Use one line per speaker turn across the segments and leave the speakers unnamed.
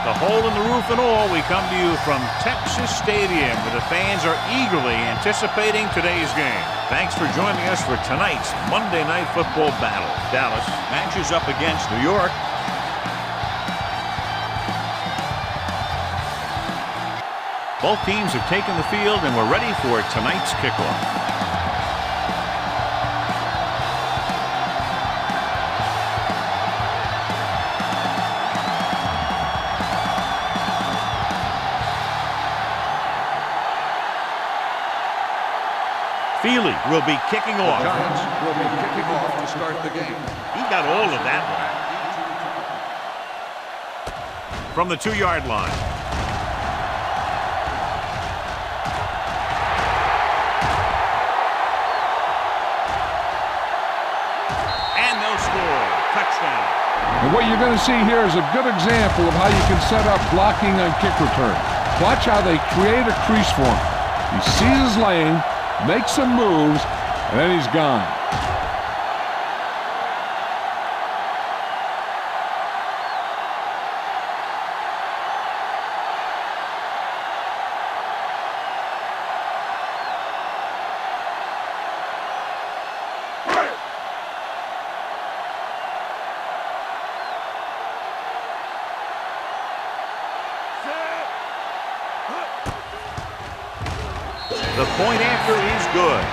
The hole in the roof and all, we come to you from Texas Stadium, where the fans are eagerly anticipating today's game. Thanks for joining us for tonight's Monday Night Football battle. Dallas matches up against New York. Both teams have taken the field, and we're ready for tonight's kickoff. Feely will be kicking off.
The Giants will be kicking off to start the game.
He got all of that one. From the 2-yard line. And they'll score. Touchdown.
And what you're going to see here is a good example of how you can set up blocking on kick return. Watch how they create a crease for him. He sees his lane, makes some moves, and then he's gone.
The point after is good.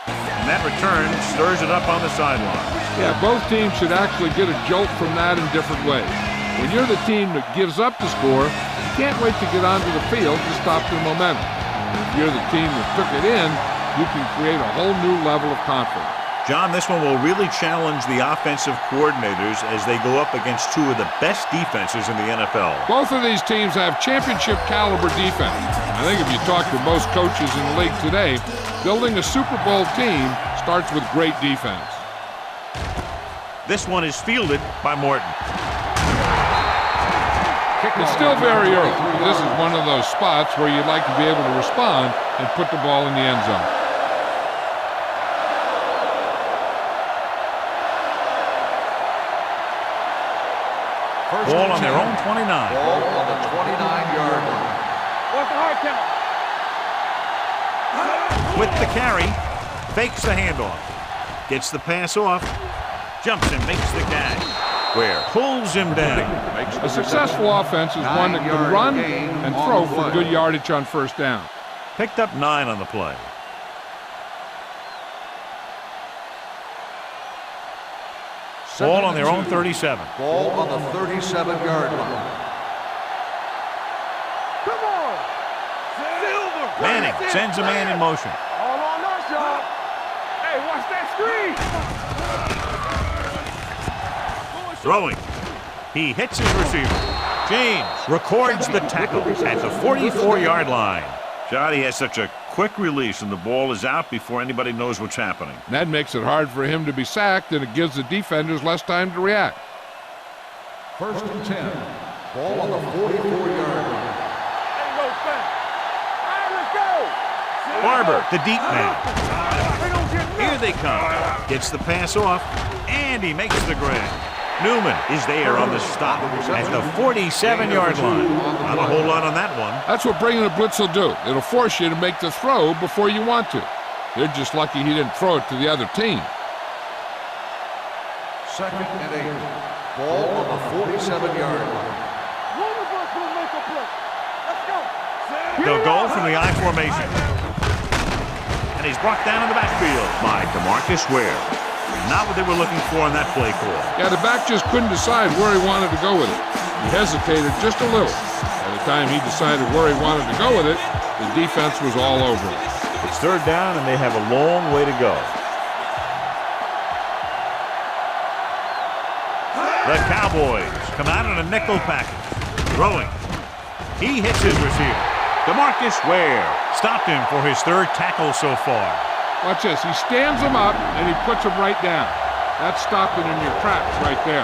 And that return stirs it up on the sideline.
Yeah, both teams should actually get a jolt from that in different ways. When you're the team that gives up the score, you can't wait to get onto the field to stop the momentum. If you're the team that took it in, you can create a whole new level of confidence.
John, this one will really challenge the offensive coordinators as they go up against two of the best defenses in the NFL.
Both of these teams have championship caliber defense. I think if you talk to most coaches in the league today, building a Super Bowl team starts with great defense.
This one is fielded by Morton.
It's still very early. This is one of those spots where you'd like to be able to respond and put the ball in the end zone.
Ball on their own 29.
Ball on the 29-yard line.
What's the hard count?
With the carry, fakes the handoff. Gets the pass off. Jumps and makes the catch. Where pulls him down.
A successful offense is one that can run and throw for good yardage on first down.
Picked up 9 on the play. Ball on their own 37.
Ball on the 37-yard line.
Come on! Silver!
Manning sends a man in motion.
All on us, y'all! Hey, watch that screen!
Throwing. He hits his receiver. James records the tackle at the 44-yard line. Johnny has such a quick release, and the ball is out before anybody knows what's happening.
That makes it hard for him to be sacked, and it gives the defenders less time to react.
1st and 10. Ball on the 44-yard line.
Ain't no thing. All right, let's go!
Barber, the deep man. Here they come. Gets the pass off, and he makes the grab. Newman is there on the stop at the 47-yard line. Not a whole lot on that one.
That's what bringing a blitz will do. It'll force you to make the throw before you want to. They're just lucky he didn't throw it to the other team.
2nd and 8. Ball on the 47-yard line.
One of us will make a play. Let's go!
They'll go from the I formation. And he's brought down in the backfield by DeMarcus Ware. Not what they were looking for in that play call.
Yeah, the back just couldn't decide where he wanted to go with it. He hesitated just a little. By the time he decided where he wanted to go with it, the defense was all over it.
It's 3rd down, and they have a long way to go. The Cowboys come out in a nickel package. Throwing. He hits his receiver. DeMarcus Ware stopped him for his 3rd tackle so far.
Watch this. He stands him up, and he puts him right down. That's stopping in your tracks right there.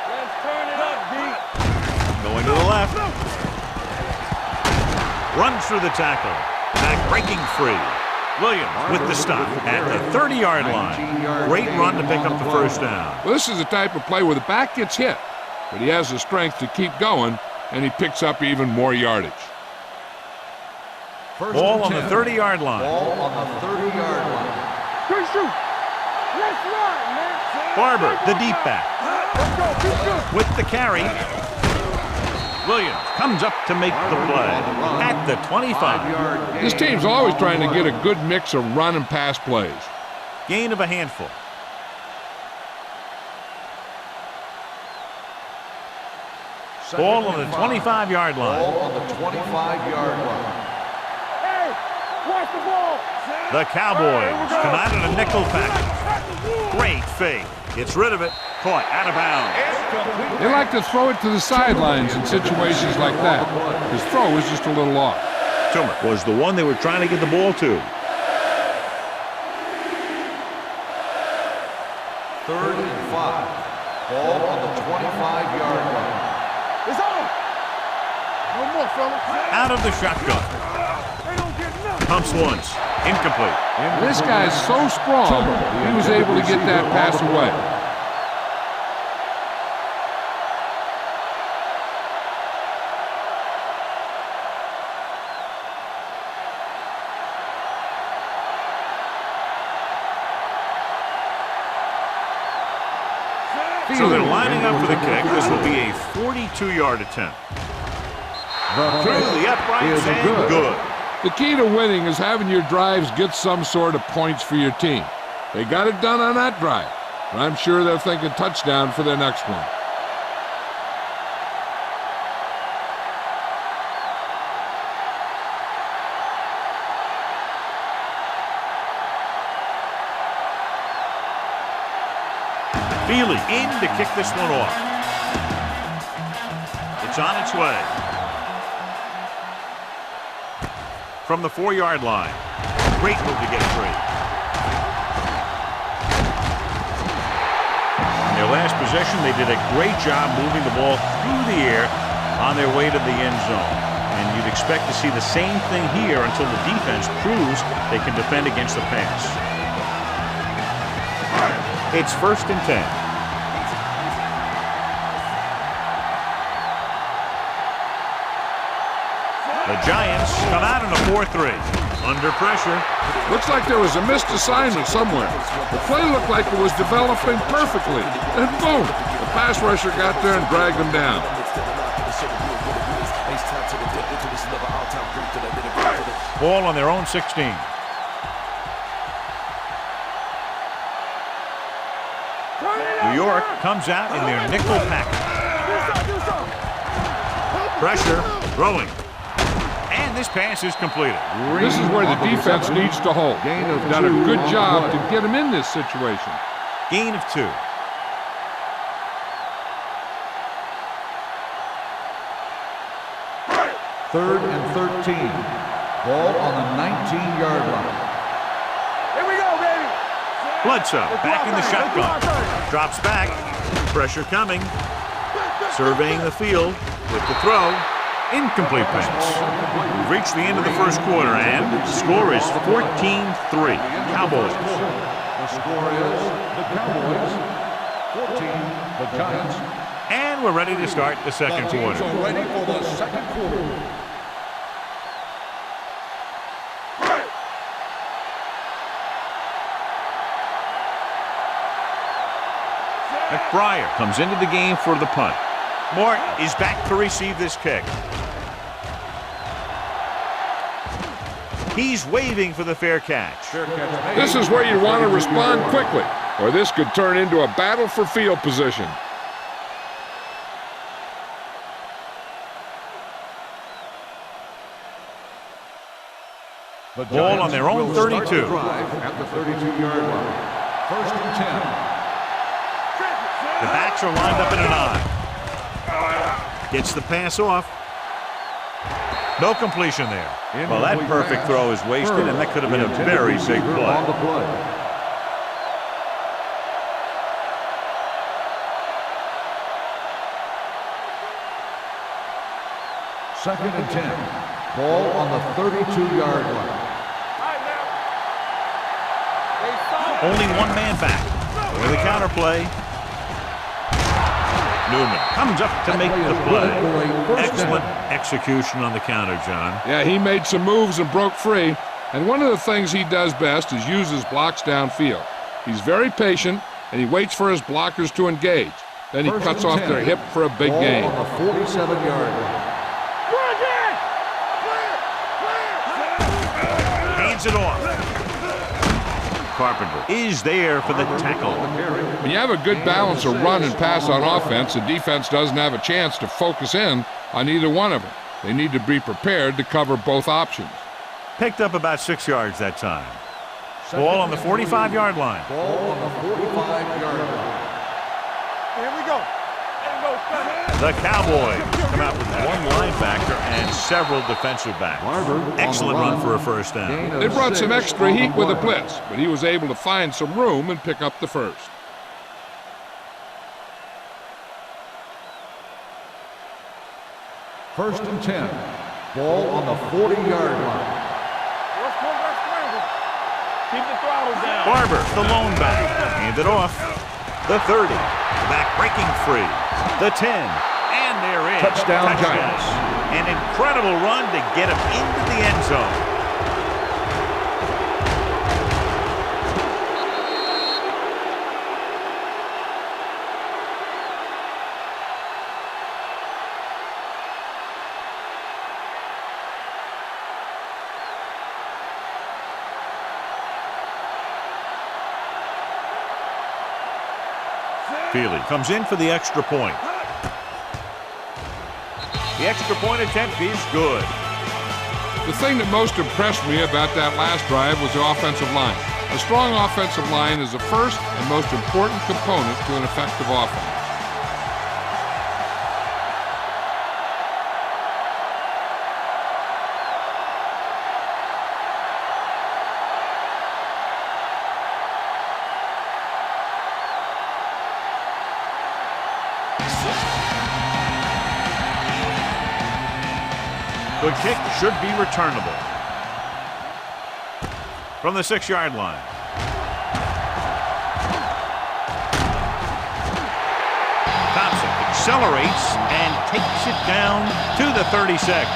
Let's turn it up, D.
Going to the left. Runs through the tackle. Back breaking free. Williams with the stop at the 30-yard line. Great run to pick up the first down.
Well, this is the type of play where the back gets hit, but he has the strength to keep going, and he picks up even more yardage.
Ball on the 30-yard line.
Ball on the 30-yard line.
Good shoot. Let's run, man.
Barber, the deep back.
Let's go. Keep good.
With the carry. Williams comes up to make the play at the 25.
This team's always trying to get a good mix of run and pass plays.
Gain of a handful. Ball on the 25-yard line.
Ball on the 25-yard line.
Hey, watch the ball.
The Cowboys come out in a nickel package. Great fake. Gets rid of it. Caught out of bounds.
They like to throw it to the sidelines in situations like that. His throw is just a little off.
Toomer was the one they were trying to get the ball to.
3rd and 5. Ball on the 25-yard line.
It's on. No more, fellas.
Out of the shotgun.
They don't get nothing.
Pumps once. Incomplete.
This guy's so strong, he was able to get that pass away.
So they're lining up for the kick. This will be a 42-yard attempt. Through the uprights and good.
The key to winning is having your drives get some sort of points for your team. They got it done on that drive, but I'm sure they're thinking touchdown for their next one.
Feely in to kick this one off. It's on its way. From the 4-yard line. Great move to get free. In their last possession, they did a great job moving the ball through the air on their way to the end zone. And you'd expect to see the same thing here until the defense proves they can defend against the pass. It's 1st and 10. The Giants come out in a 4-3. Under pressure.
Looks like there was a missed assignment somewhere. The play looked like it was developing perfectly. And boom, the pass rusher got there and dragged him down.
Ball on their own 16. New York comes out in their nickel package. Pressure, throwing. And this pass is completed.
This is where the defense needs to hold. They've done a good job to get him in this situation.
Gain of 2.
Third and 13. Ball on the 19-yard line.
Here we go, baby.
Bledsoe back in the shotgun. Drops back. Pressure coming. Surveying the field with the throw. Incomplete pass. We've reached the end of the first quarter, and the score is 14-3. Cowboys.
The score is the Cowboys 14, the Giants.
And we're ready to start the second quarter.
The teams are ready for the second quarter.
McBriar comes into the game for the punt. Morton is back to receive this kick. He's waving for the fair catch.
This is where you want to respond quickly, or this could turn into a battle for field position.
The
Ball on their own 32.
At the 32-yard line. 1st and 10.
The backs are lined up in an I. Gets the pass off. No completion there. Well, that perfect throw is wasted, and that could have been a very big play.
Second and 10. Ball on the 32-yard line.
Only one man back. With a counter play. Newman comes up to make the play. Excellent execution on the counter, John.
Yeah, he made some moves and broke free. And one of the things he does best is use his blocks downfield. He's very patient, and he waits for his blockers to engage. Then he cuts off their hip for a big gain.
On the 47-yard line.
Hands it off. Carpenter is there for the tackle.
When you have a good balance of run and pass on offense, the defense doesn't have a chance to focus in on either one of them. They need to be prepared to cover both options.
Picked up about 6 yards that time. Ball on the 45-yard line.
Ball on the 45-yard line.
Here we go.
The Cowboys come out with one linebacker and several defensive backs. Excellent run for a first down.
They brought some extra heat with a blitz, but he was able to find some room and pick up the first.
First and 10. Ball on the 40-yard line.
Keep the throttle down.
Barber, the lone back. Hand it off. The 30. Back breaking free. The 10. And there is.
Touchdown, Giants.
An incredible run to get him into the end zone. Feely comes in for the extra point. The extra point attempt is good.
The thing that most impressed me about that last drive was the offensive line. A strong offensive line is the first and most important component to an effective offense.
The kick should be returnable. From the 6-yard line. Thompson accelerates and takes it down to the 36.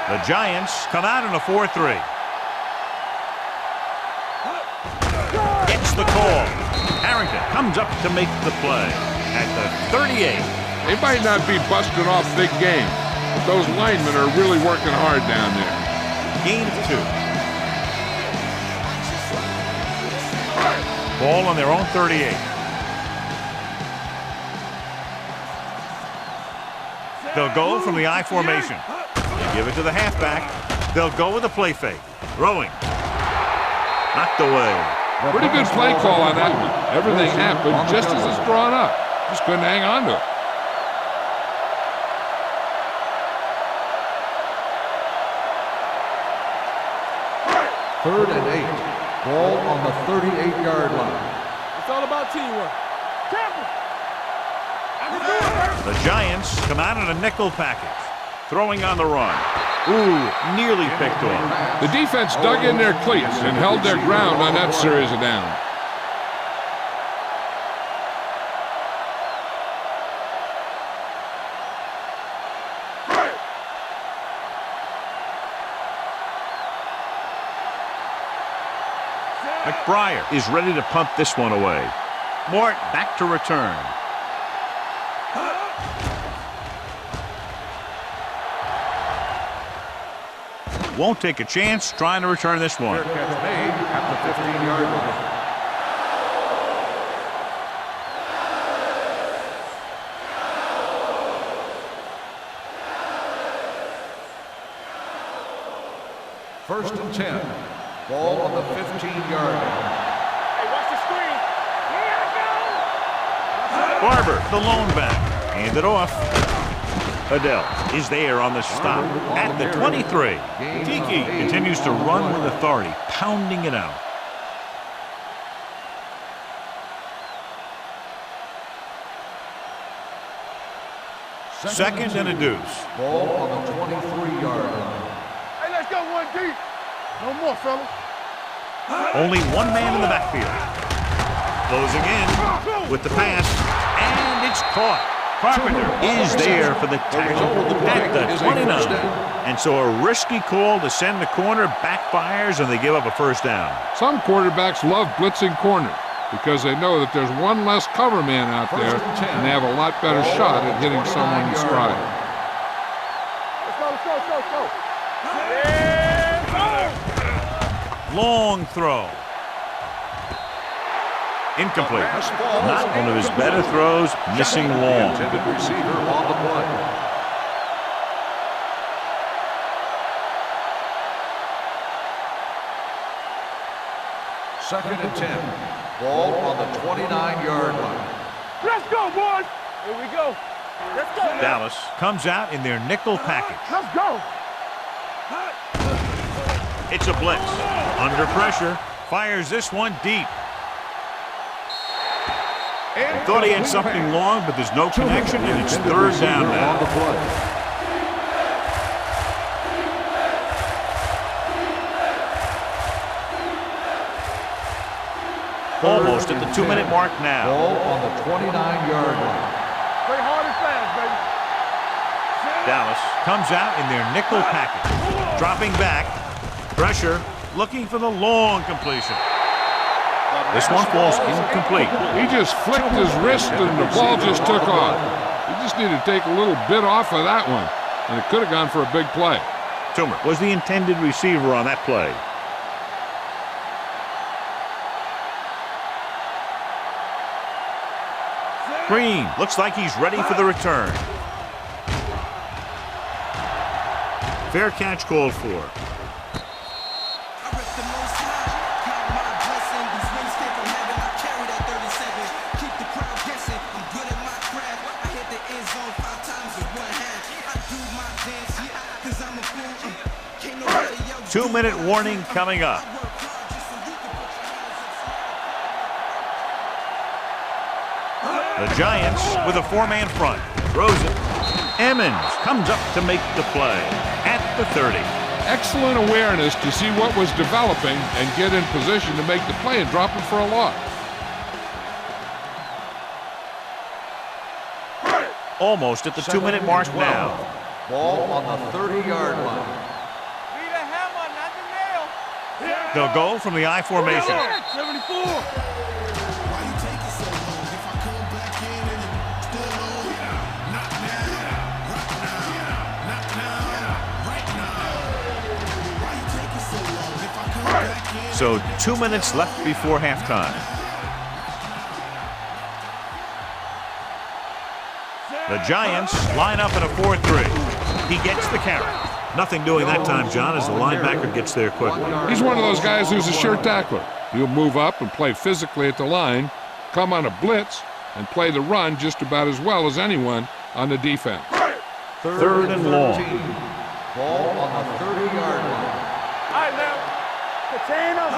The Giants come out in a 4-3. Gets the call. Harrington comes up to make the play at the 38.
They might not be busting off big game, but those linemen are really working hard down there.
Gain of 2. Ball on their own 38. They'll go from the I formation. They give it to the halfback. They'll go with a play fake. Throwing. Knocked away.
Pretty good play call on that one. Everything happened just as it's drawn up. Just couldn't hang on to it.
Third and 8. Ball on the 38-yard line.
It's all about teamwork. Careful.
The Giants come out in a nickel package. Throwing on the run. Ooh, nearly picked off.
The defense dug in their cleats and held their ground on that series of downs.
McBriar is ready to punt this one away. Mort back to return. Won't take a chance trying to return this one.
Fair catch made at the 15-yard line. First and 10. Ball on the 15-yard line.
Hey, watch the screen. Here I go.
Barber, the lone back. Hand it off. Adele is there on the stop at the 23. Tiki continues to run with authority, pounding it out. Second and a deuce.
Ball on the 23-yard line.
Hey, let's go one deep. No more, fella.
Only one man in the backfield. Closing in with the pass, and it's caught. Carpenter is there for the tackle at the 29. And so a risky call to send the corner backfires, and they give up a first down.
Some quarterbacks love blitzing corners because they know that there's one less cover man out there, and they have a lot better shot at hitting someone in stride.
Let's go.
Long throw. Incomplete. Not one of his better throws, missing long.
Intended receiver on the play. Second and 10. Ball on the 29-yard line.
Let's go, boys. Here we go. Let's go.
Dallas comes out in their nickel package.
Let's go.
It's a blitz. Under pressure. Fires this one deep. Thought he had something long, but there's no connection, and it's third down now. Almost at the 2-minute mark now.
Ball on the 29-yard line.
Play hard and fast, baby.
Dallas comes out in their nickel package. Dropping back. Pressure. Looking for the long completion. This one falls incomplete.
He just flicked his wrist and the ball just took off. He just needed to take a little bit off of that one, and it could have gone for a big play.
Toomer was the intended receiver on that play. Green looks like he's ready for the return. Fair catch called for. Two-minute warning coming up. The Giants with a four-man front. Throws it. Emmons comes up to make the play at the 30.
Excellent awareness to see what was developing and get in position to make the play and drop it for a loss.
Almost at the 2-minute mark now.
Ball on the 30-yard line.
They'll go from the I formation.
74.
So 2 minutes left before halftime. The Giants line up in a 4-3. He gets the carry. Nothing doing that time, John, as the linebacker gets there quickly.
He's one of those guys who's a sure tackler. He'll move up and play physically at the line, come on a blitz, and play the run just about as well as anyone on the defense.
Third and long.
Ball on the 30-yard line.
All right, now. Potato.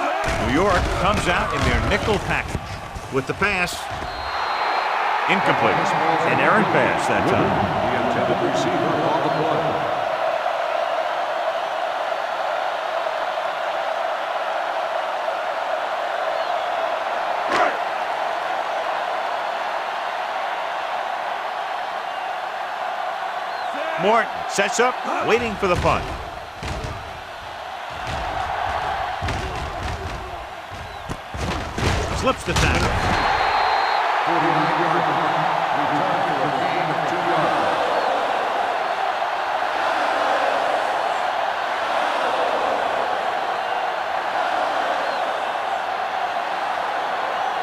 New York comes out in their nickel package with the pass. Incomplete. An errant pass that time.
The intended receiver on the play.
Morton sets up, waiting for the punt. Slips the tackle.
49-yard line. Return for a gain of 2 yards.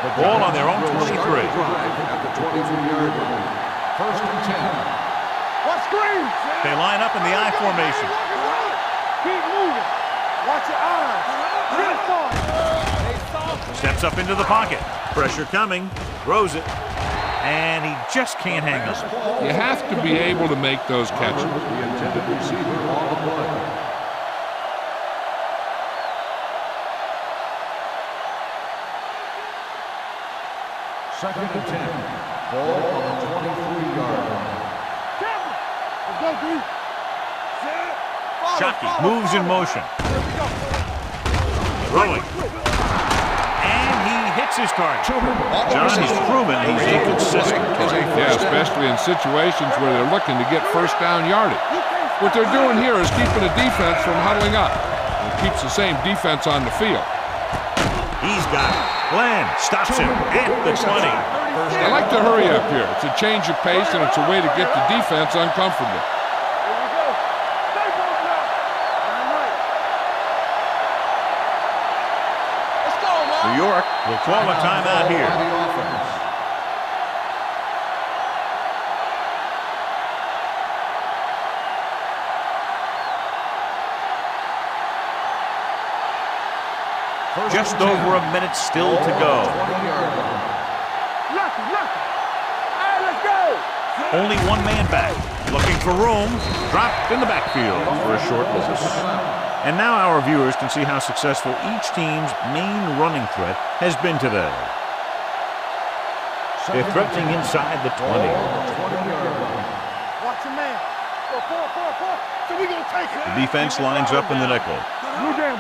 The ball on their own 23.
At the 23-yard line. First and 10.
What screen?
They line up in the I formation.
Keep moving. Watch your eyes. Real soft.
Steps up into the pocket. Pressure coming. Throws it. And he just can't hang on.
You have to be able to make those catches.
The intended receiver on the play. Second and 10. Ball on the 23-yard line.
Let's go, D.
Shockey moves in motion. Throwing. And he hits his target. John, he's proven he's inconsistent.
Yeah, especially in situations where they're looking to get first down yardage. What they're doing here is keeping the defense from huddling up. It keeps the same defense on the field.
He's got it. Glenn stops him at the 20.
They like to hurry up here. It's a change of pace, and it's a way to get the defense uncomfortable.
New York will call a timeout here.
By the offense.
Just over a minute still to go.
Hey, let's go.
Only one man back. Looking for room. Dropped in the backfield for a short loss. And now our viewers can see how successful each team's main running threat has been today. They're threatening inside the 20.
Watch your man. Go, four. So we gonna take it.
The defense lines up in the nickel.
Blue down.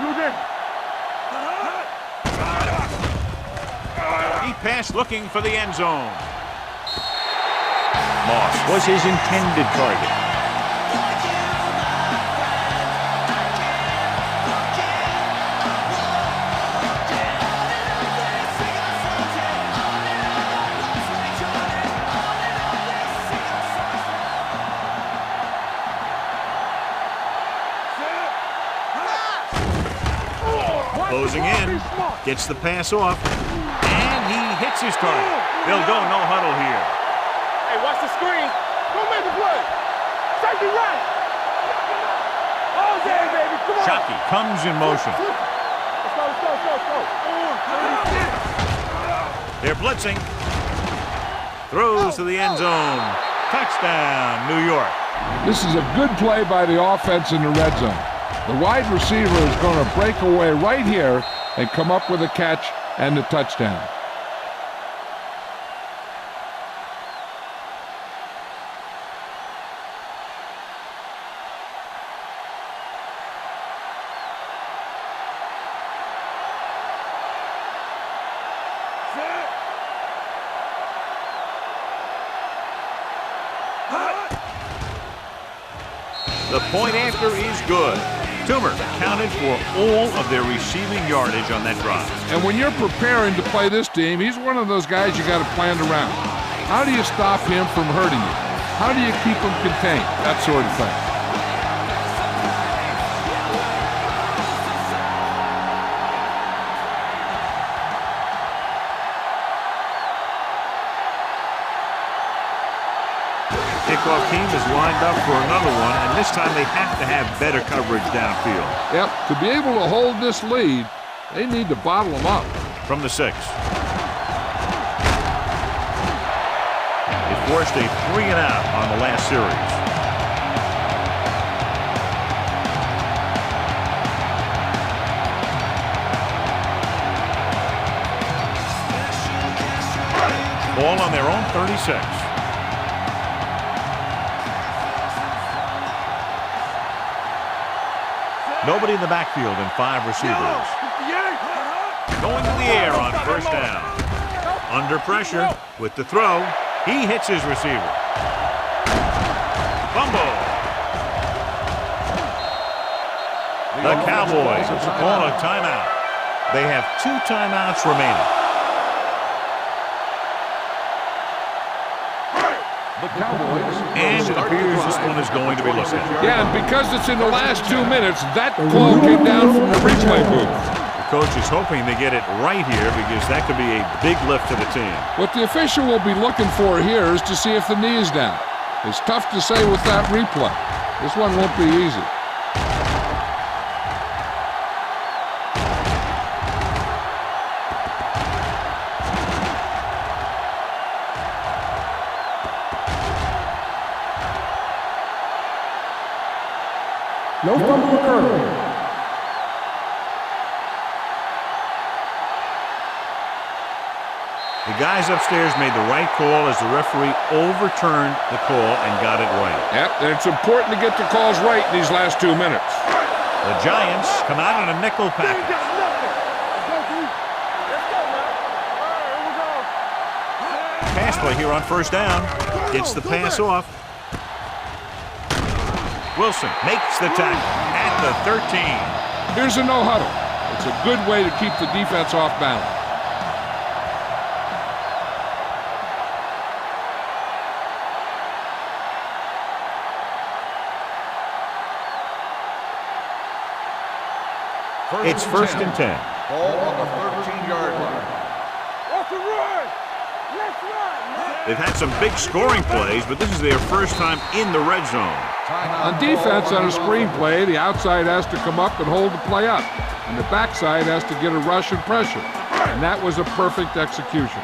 He passed looking for the end zone. Moss was his intended target. Closing in, gets the pass off, and he hits his target. They'll go no huddle here.
Hey, watch the screen. Don't make the play. Safety right. Oh, yeah, baby. Come on.
Shockey comes in motion.
Let's go.
They're blitzing. Throws to the end zone. Touchdown, New York.
This is a good play by the offense in the red zone. The wide receiver is going to break away right here and come up with a catch and the touchdown.
The point after is good. Toomer accounted for all of their receiving yardage on that drive.
And when you're preparing to play this team, he's one of those guys you got to plan around. How do you stop him from hurting you? How do you keep him contained? That sort of thing.
Kickoff team is lined up for another one, and this time they have to have better coverage downfield.
Yep, to be able to hold this lead, they need to bottle them up.
From the 6. They forced a 3-and-out on the last series. Ball on their own 36. Nobody in the backfield and 5 receivers. Going to the air on first down. Under pressure with the throw. He hits his receiver. Fumble. The Cowboys call a timeout. They have 2 timeouts remaining.
The Cowboys.
And it appears this one is going to be looked at.
Yeah, and because it's in the last 2 minutes, that call came down from the replay booth.
The coach is hoping they get it right here because that could be a big lift to the team.
What the official will be looking for here is to see if the knee is down. It's tough to say with that replay. This one won't be easy.
No fumble occurred.
The guys upstairs made the right call as the referee overturned the call and got it right.
Yep, and it's important to get the calls right in these last 2 minutes.
The Giants come out in a nickel package. Pass play here on first down. Gets the pass off. Wilson makes the tackle at the 13.
Here's a no huddle. It's a good way to keep the defense off balance.
It's first and 10.
Ball on the 13-yard line.
What's the run? Let's run, man.
They've had some big scoring plays, but this is their first time in the red zone.
On defense, on a screen play, the outside has to come up and hold the play up, and the backside has to get a rush and pressure, and that was a perfect execution.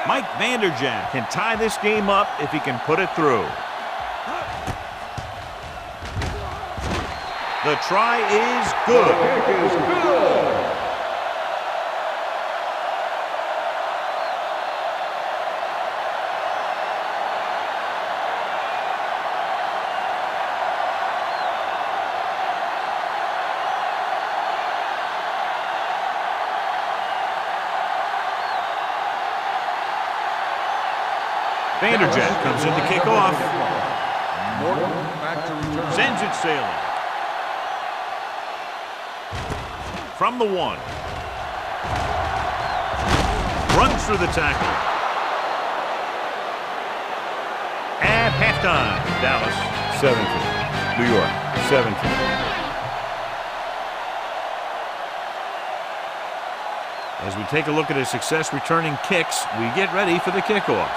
Mike Vanderjagt can tie this game up if he can put it through. The try is good.
Kick is good.
Vanderjagt comes in to kick off.
Morton back to return.
Sends it sailing. From the 1. Runs through the tackle. At halftime, Dallas 17. New York 17. As we take a look at his success returning kicks, we get ready for the kickoff.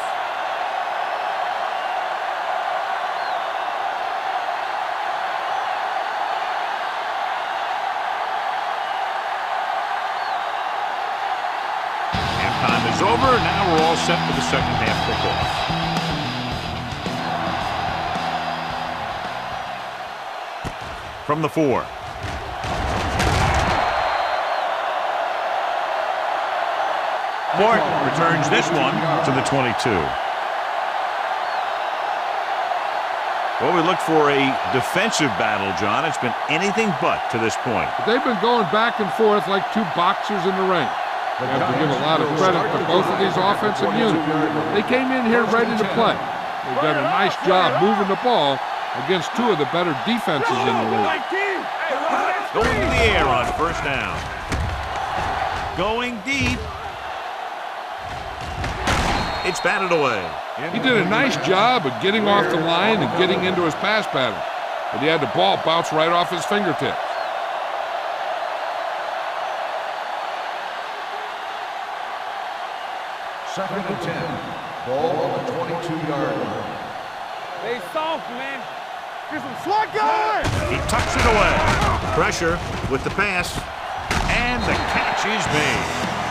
Halftime is over. Now we're all set for the second half kickoff. From the 4. Morton returns this one to the 22. Well, we look for a defensive battle, John. It's been anything but to this point.
But they've been going back and forth like two boxers in the ring. We have to give a lot of credit to both of these offensive units. They came in here ready to play. They've done a nice job moving the ball against two of the better defenses in the league.
Going to the air on first down. Going deep. It's batted away.
He did a nice job of getting off the line and getting into his pass pattern, but he had the ball bounce right off his fingertips.
Second and 10. Ball on the 22-yard line.
Stay soft, man. Get some slot going.
He tucks it away. Pressure with the pass. And the catch is made.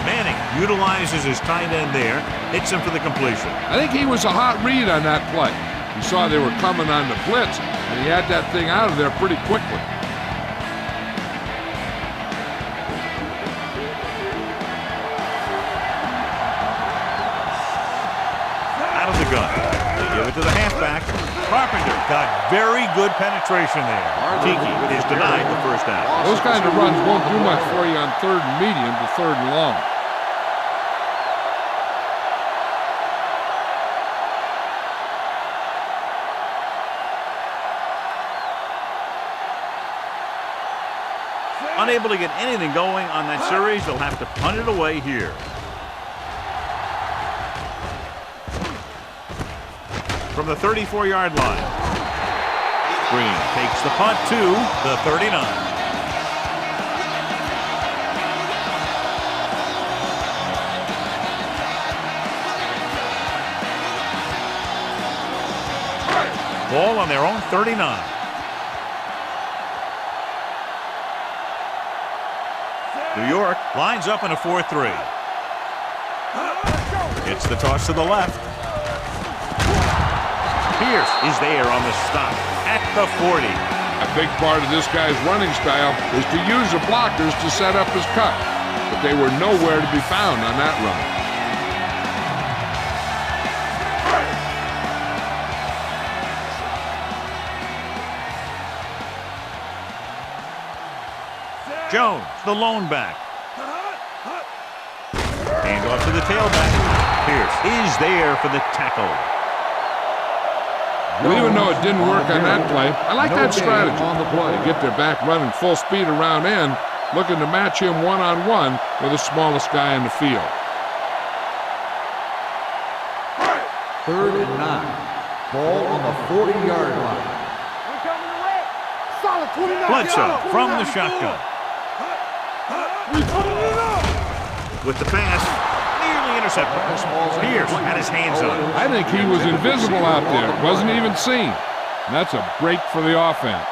Manning utilizes his tight end there. Hits him for the completion.
I think he was a hot read on that play. He saw they were coming on the blitz, and he had that thing out of there pretty quickly.
Out of the gun. They give it to the halfback. Carpenter got very good penetration there. Tiki is denied the first down.
Those kind of runs won't do much for you on third and medium to third and long.
Unable to get anything going on that series, they'll have to punt it away here. From the 34-yard line. Green takes the punt to the 39. Ball on their own 39. New York lines up in a 4-3. It's the toss to the left. Pierce is there on the stop at the 40.
A big part of this guy's running style is to use the blockers to set up his cut, but they were nowhere to be found on that run.
Jones, the lone back. Hand off to the tailback. Pierce is there for the tackle.
Well, even though it didn't work on that play, I like that strategy. They get their back running full speed around end, looking to match him one-on-one with the smallest guy in the field.
3rd and 9. Ball on the 40-yard line.
Solid 29.
Bledsoe from the shotgun. With the pass, nearly intercepted. Pierce had his hands on it.
I think he was invisible out there. Wasn't even seen. And that's a break for the offense.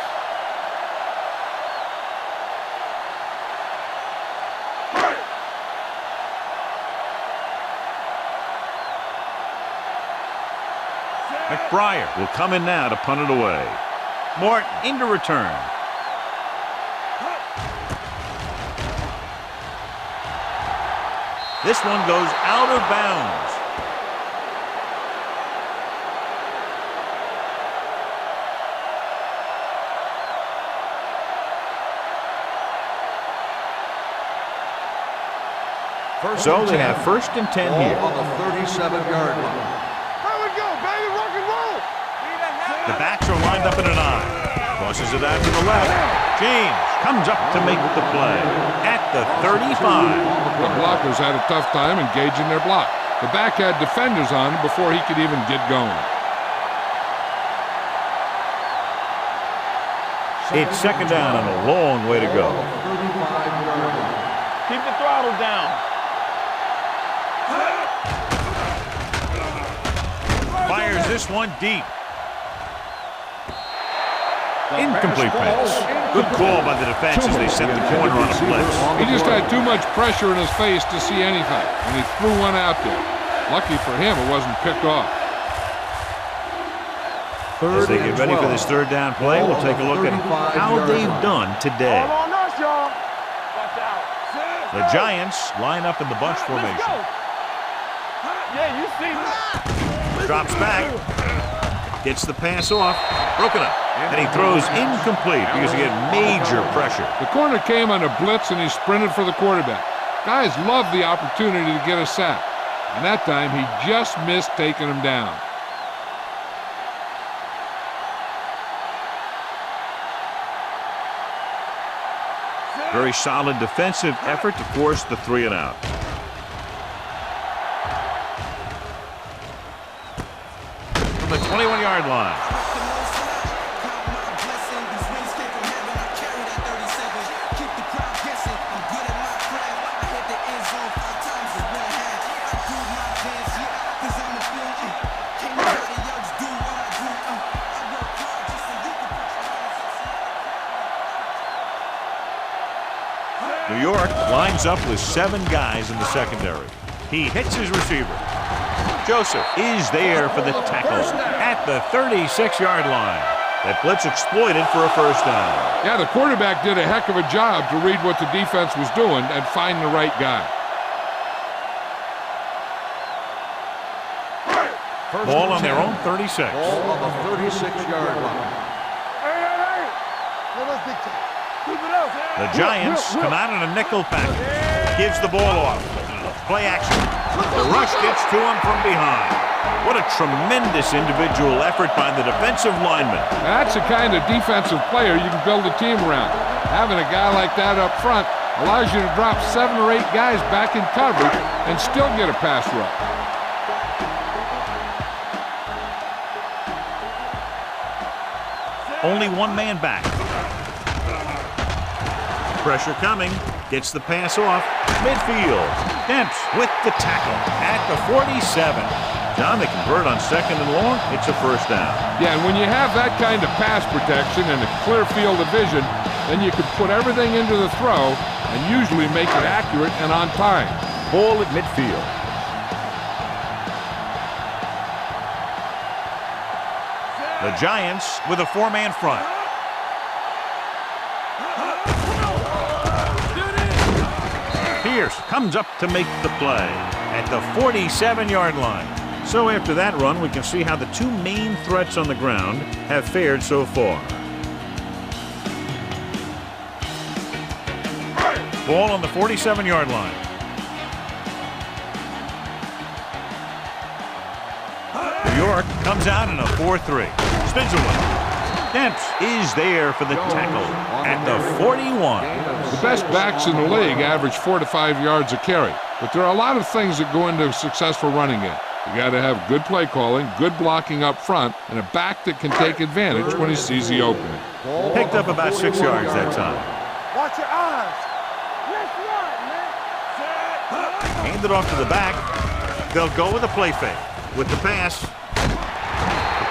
McBriar will come in now to punt it away. Morton into return. This one goes out of bounds. So they have 1st and 10 here.
On the 37-yard line.
Here we go, baby, rock and roll.
The backs are lined up in an I. Tosses it out to the left. James comes up to make the play at the 35.
The blockers had a tough time engaging their block. The back had defenders on him before he could even get going.
It's 2nd down and a long way to go.
Keep the throttle down.
Fires this one deep. Incomplete pass. Good call by the defense as they set the corner on a blitz.
He just had too much pressure in his face to see anything, and he threw one out there. Lucky for him, it wasn't picked off.
As they get ready for this 3rd down play, we'll take a look at how they've done today.
All on us, y'all. Watch out.
The Giants line up in the bunch formation.
Yeah, you see me.
Drops back. Gets the pass off. Broken up. And he throws incomplete because he had major pressure.
The corner came on a blitz, and he sprinted for the quarterback. Guys love the opportunity to get a sack. And that time, he just missed taking him down.
Very solid defensive effort to force the 3 and out. From the 21-yard line. New York lines up with 7 guys in the secondary. He hits his receiver. Joseph is there for the tackle at the 36-yard line. That blitz exploited for a 1st down.
Yeah, the quarterback did a heck of a job to read what the defense was doing and find the right guy.
Ball on their own 36.
Ball on the 36-yard line.
Hey. Let us dictate. Keep it up.
The Giants come out in a nickel package. Gives the ball off. Play action. The rush gets to him from behind. What a tremendous individual effort by the defensive lineman.
That's the kind of defensive player you can build a team around. Having a guy like that up front allows you to drop 7 or 8 guys back in coverage and still get a pass rush.
Only 1 man back. Pressure coming. Gets the pass off. Midfield. Demps with the tackle at the 47. John, they convert on 2nd and long. It's a 1st down.
Yeah, and when you have that kind of pass protection and a clear field of vision, then you can put everything into the throw and usually make it accurate and on time.
Ball at midfield. The Giants with a 4-man front. Pierce comes up to make the play at the 47-yard line. So after that run, we can see how the two main threats on the ground have fared so far. Ball on the 47-yard line. New York comes out in a 4-3. Spins away. Dempsey is there for the tackle at the 41.
The best backs in the league average 4 to 5 yards a carry. But there are a lot of things that go into a successful running game. You got to have good play calling, good blocking up front, and a back that can take advantage when he sees the opening.
Picked up about 6 yards that time.
Watch your eyes. Let's run, man.
Hand it off to the back. They'll go with a play fake. With the pass,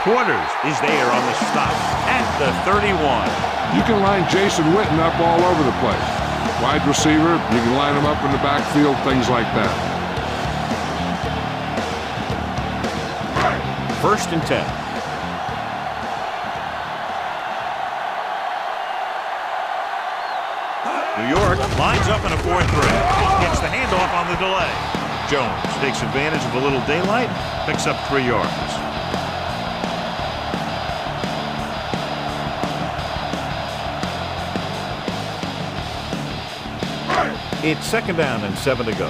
Quarters is there on the stop at the 31.
You can line Jason Witten up all over the place. Wide receiver, you can line him up in the backfield, things like that.
1st and 10. New York lines up in a 4-3. Gets the handoff on the delay. Jones takes advantage of a little daylight, picks up 3 yards. It's 2nd down and 7 to go.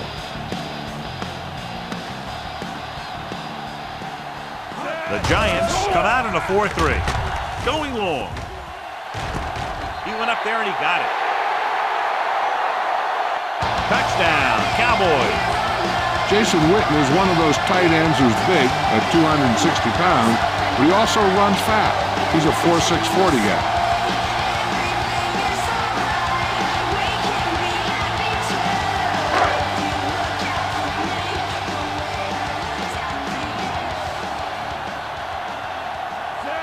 The Giants come out in a 4-3. Going long. He went up there and he got it. Touchdown, Cowboys.
Jason Witten is one of those tight ends who's big at 260 pounds, but he also runs fast. He's a 4.6 40 guy.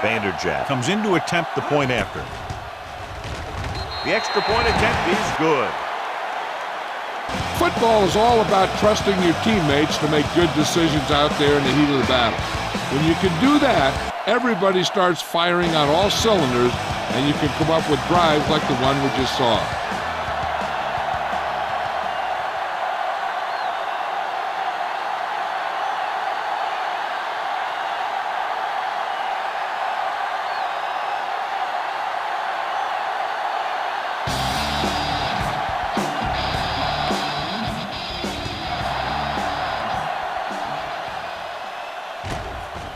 Vanderjagt comes in to attempt the point after. The extra point attempt is good.
Football is all about trusting your teammates to make good decisions out there in the heat of the battle. When you can do that, everybody starts firing on all cylinders, and you can come up with drives like the one we just saw.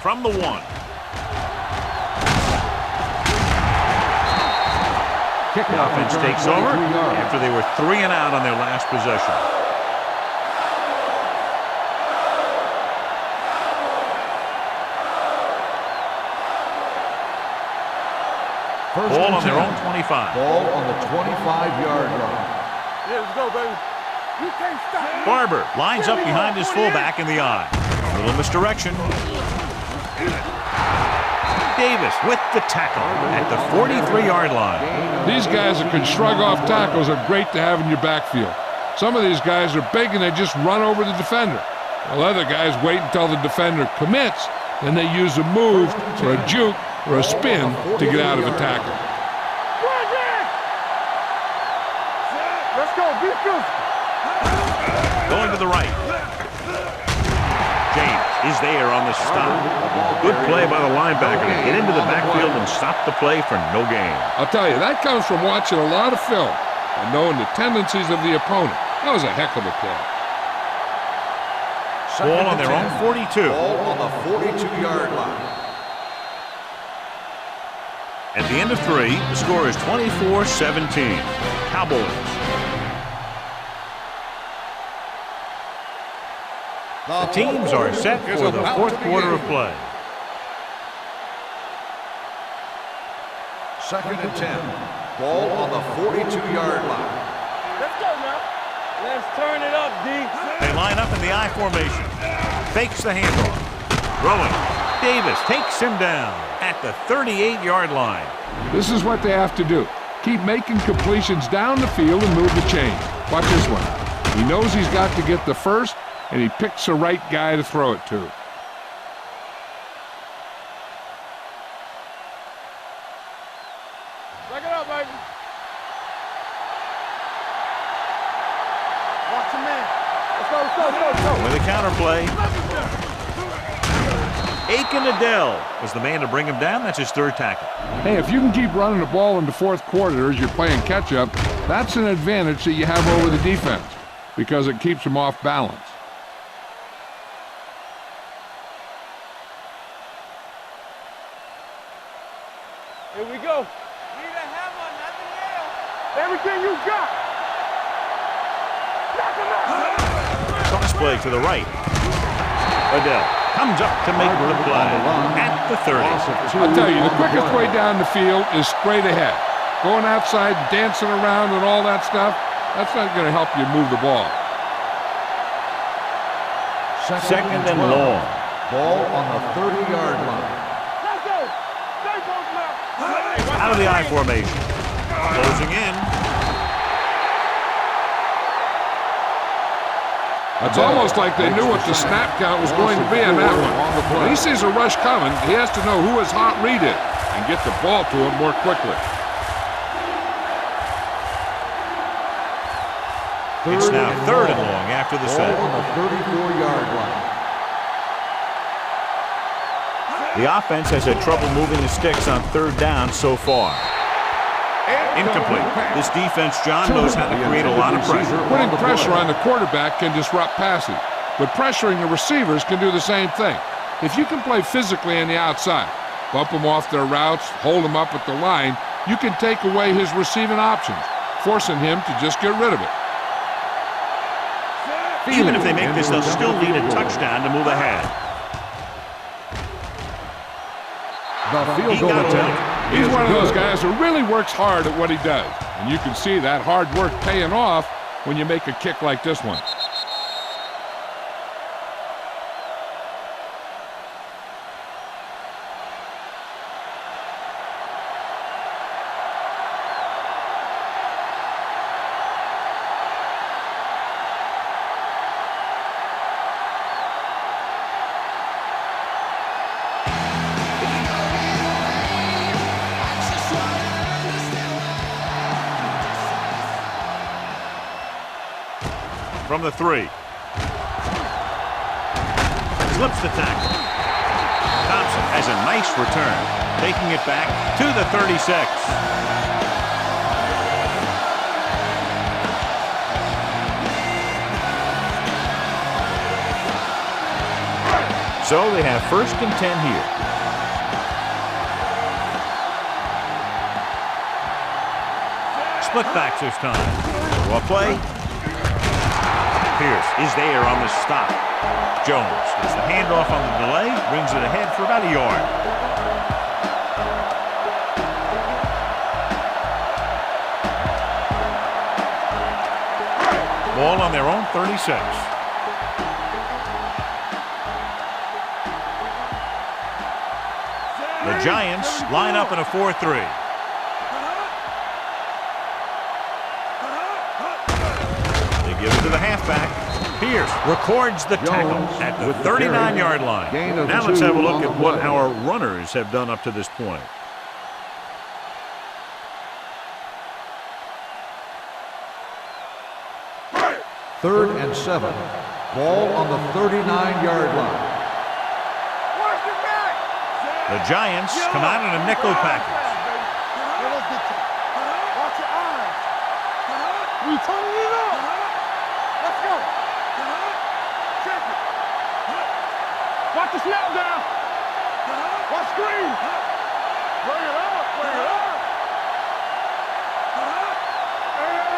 From the 1. The offense takes over after they were 3 and out on their last possession. Ball on their own 25.
Ball on the 25-yard line.
Yeah, let's go, baby. You can't stop.
Barber lines up behind his fullback in the eye. A little misdirection. Davis with the tackle at the 43-yard line.
These guys that can shrug off tackles are great to have in your backfield. Some of these guys are big and they just run over the defender. While other guys wait until the defender commits, then they use a move or a juke or a spin to get out of a tackle.
Let's go, be physical.
Going to the right. James is there on the stop. Good play by the linebacker to get into the backfield and stop the play for no gain.
I'll tell you, that comes from watching a lot of film and knowing the tendencies of the opponent. That was a heck of a play.
Ball on their own 42.
Ball on the 42-yard line.
At the end of 3, the score is 24-17. Cowboys. The teams are set for the 4th quarter of play.
2nd and 10. Ball on the 42-yard line.
Let's go now. Let's turn it up, D.
They line up in the I formation. Fakes the handoff. Throwing. Davis takes him down at the 38-yard line.
This is what they have to do. Keep making completions down the field and move the chain. Watch this one. He knows he's got to get the first, and he picks the right guy to throw it to.
With a counter play. Aiken Adele was the man to bring him down. That's his third tackle.
Hey, if you can keep running the ball in the fourth quarter as you're playing catch-up, that's an advantage that you have over the defense because it keeps them off balance.
Here we go.
Need a hammer, nothing else.
Everything you got. Knock him out.
Cross play to the right. Adele comes up to make the play at the 30.
I'll tell you, the quickest way down the field is straight ahead. Going outside, dancing around and all that stuff, that's not going to help you move the ball.
Second and long. Ball on the 30-yard line.
Let's go. Stay close now.
Out of the I formation. Closing in.
It's almost like they knew what the snap count was going to be on that one. When he sees a rush coming, he has to know who his hot read is and get the ball to him more quickly.
It's now third and long after the set.
On the 34-yard line.
The offense has had trouble moving the sticks on third down so far. Incomplete. This defense, John, knows how to create a lot of pressure.
Putting pressure on the quarterback can disrupt passing, but pressuring the receivers can do the same thing. If you can play physically on the outside, bump them off their routes, hold them up at the line, you can take away his receiving options, forcing him to just get rid of it.
Even if they make this, they'll still need a touchdown to move ahead. He got to.
He's one of those guys who really works hard at what he does. And you can see that hard work paying off when you make a kick like this one.
From the 3. Slips the tackle. Thompson has a nice return, taking it back to the 36. So they have first and 10 here. Split backs this time. Well play. Pierce is there on the stop. Jones gets the handoff on the delay, brings it ahead for about a yard. Ball on their own 36. The Giants line up in a 4-3. Give it to the halfback. Pierce records the tackle at the 39-yard line. Now let's have a look at what our runners have done up to this point.
Third and 7. Ball on the 39-yard line.
The Giants come out in a nickel package.
Watch your eyes. We turning it up. Let's go. Check it. Watch the snap down. Watch screen. Bring it up. Bring it up.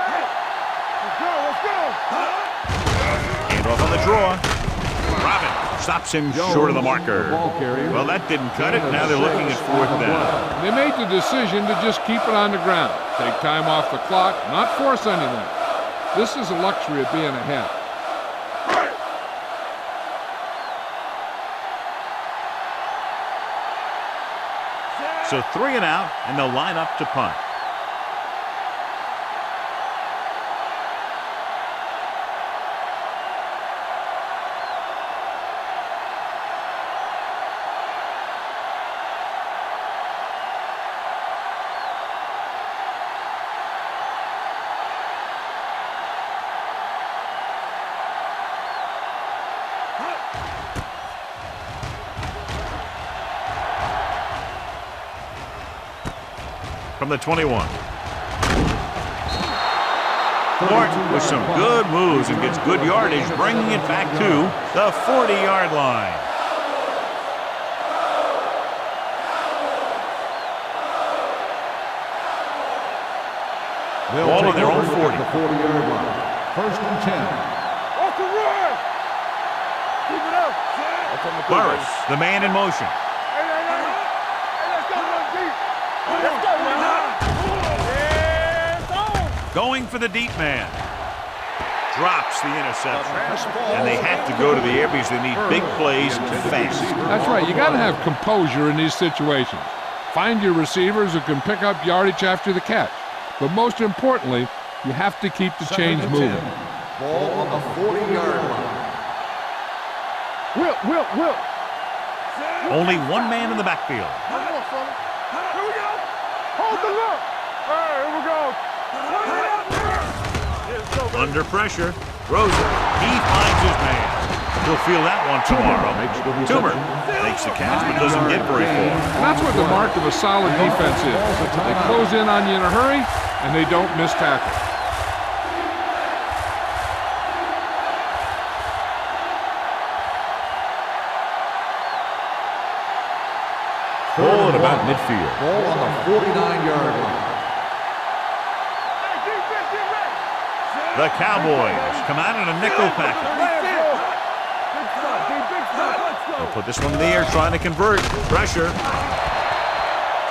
Hey. Let's go. Let's go.
Hand off on the draw. Robin stops him short of the marker. Well, that didn't cut it. Now they're looking at fourth down.
They made the decision to just keep it on the ground. Take time off the clock, not force anything. This is a luxury of being ahead.
So 3 and out, and they'll line up to punt. from the 21. Martin with some good moves and gets good yardage, bringing it back to the 40-yard line. Ball on their own 40.
The 40-yard line. First and 10.
Off the run! Keep it up.
Burris, the man in motion.
Hey, let's go run deep. Let's go, man. Yeah,
Going for the deep man. Drops the interception. And they have to go to the air because they need big plays fast.
That's right. You got to have composure in these situations. Find your receivers who can pick up yardage after the catch. But most importantly, you have to keep the chains moving.
Ball on the 40-yard line.
Will.
Only one man in the backfield.
Here we go. Hold the look. All right, here we go.
Under pressure. Throws it. He finds his man. He'll feel that one tomorrow. Toomer makes the catch but doesn't get very far.
And that's what the mark of a solid defense is. They close in on you in a hurry, and they don't miss tackle.
Ball at about midfield.
Ball on the 49-yard line.
The Cowboys come out in a nickel package. They'll put this one in the air, trying to convert. Pressure.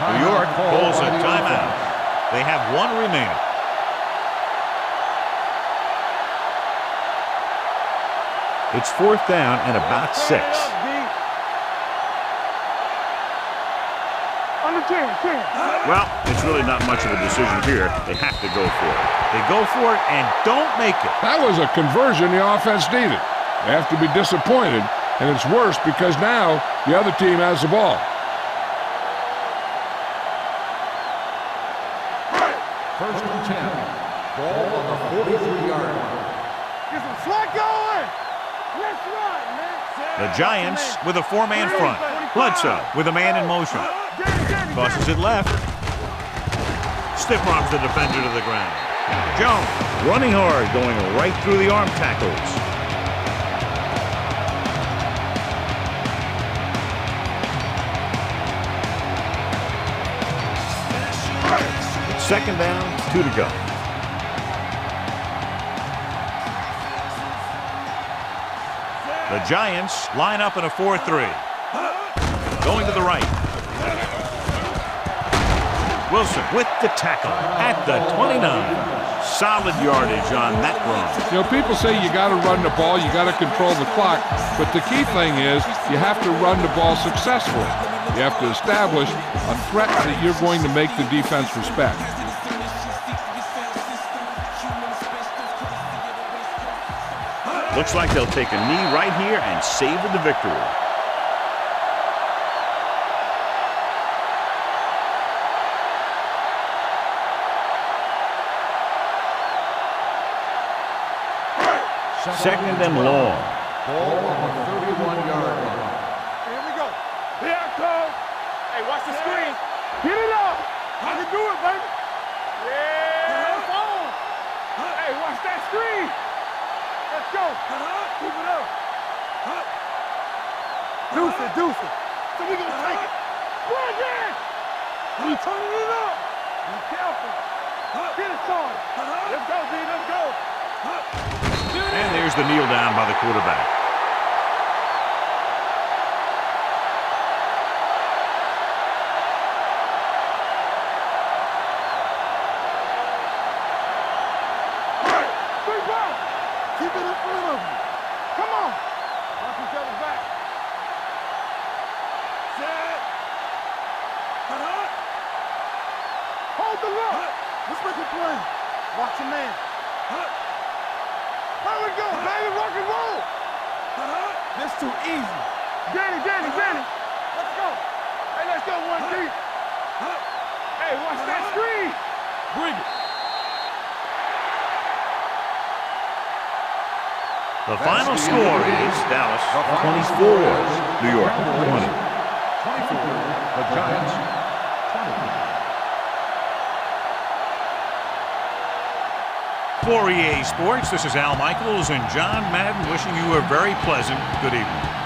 New York pulls a timeout. They have one remaining. It's fourth down and about 6. Well, it's really not much of a decision here. They have to go for it. They go for it and don't make it.
That was a conversion the offense needed. They have to be disappointed, and it's worse because now the other team has the ball.
First and 10. Ball on the 43-yard line.
Get some slack going. Let's run, man.
The Giants with a 4-man front. Bledsoe with a man in motion. Tosses it left. Stiff arms the defender to the ground. Jones running hard, going right through the arm tackles. Second down, 2 to go. The Giants line up in a 4-3. Going to the right. Wilson with the tackle at the 29. Solid yardage on that run.
You know, people say you got to run the ball, you got to control the clock, but the key thing is you have to run the ball successfully. You have to establish a threat that you're going to make the defense respect.
Looks like they'll take a knee right here and savor the victory. Second and long.
Ball on the 31-yard line.
Here we go. Here I come. Hey, watch the screen. Get it up. I can do it, baby. Yeah, it's on. Hey, watch that screen. Let's go. Keep it up. Deuce it. So we gonna take it. Plug in. We turning it up. Be careful. Get it started. Let's go, D. Let's go.
And there's the kneel down by the quarterback.
Keep it in front of you. Come on. Watch each other back. Set. Hold the look. Let's make a play. Watch your man. There we go, baby. Rock and roll. That's too easy. Danny. Let's go. Hey, let's go one deep. Hey, watch that screen. Bring it.
The final score is Dallas 24, New York 20.
24, the Giants 20.
For EA Sports, this is Al Michaels and John Madden wishing you a very pleasant good evening.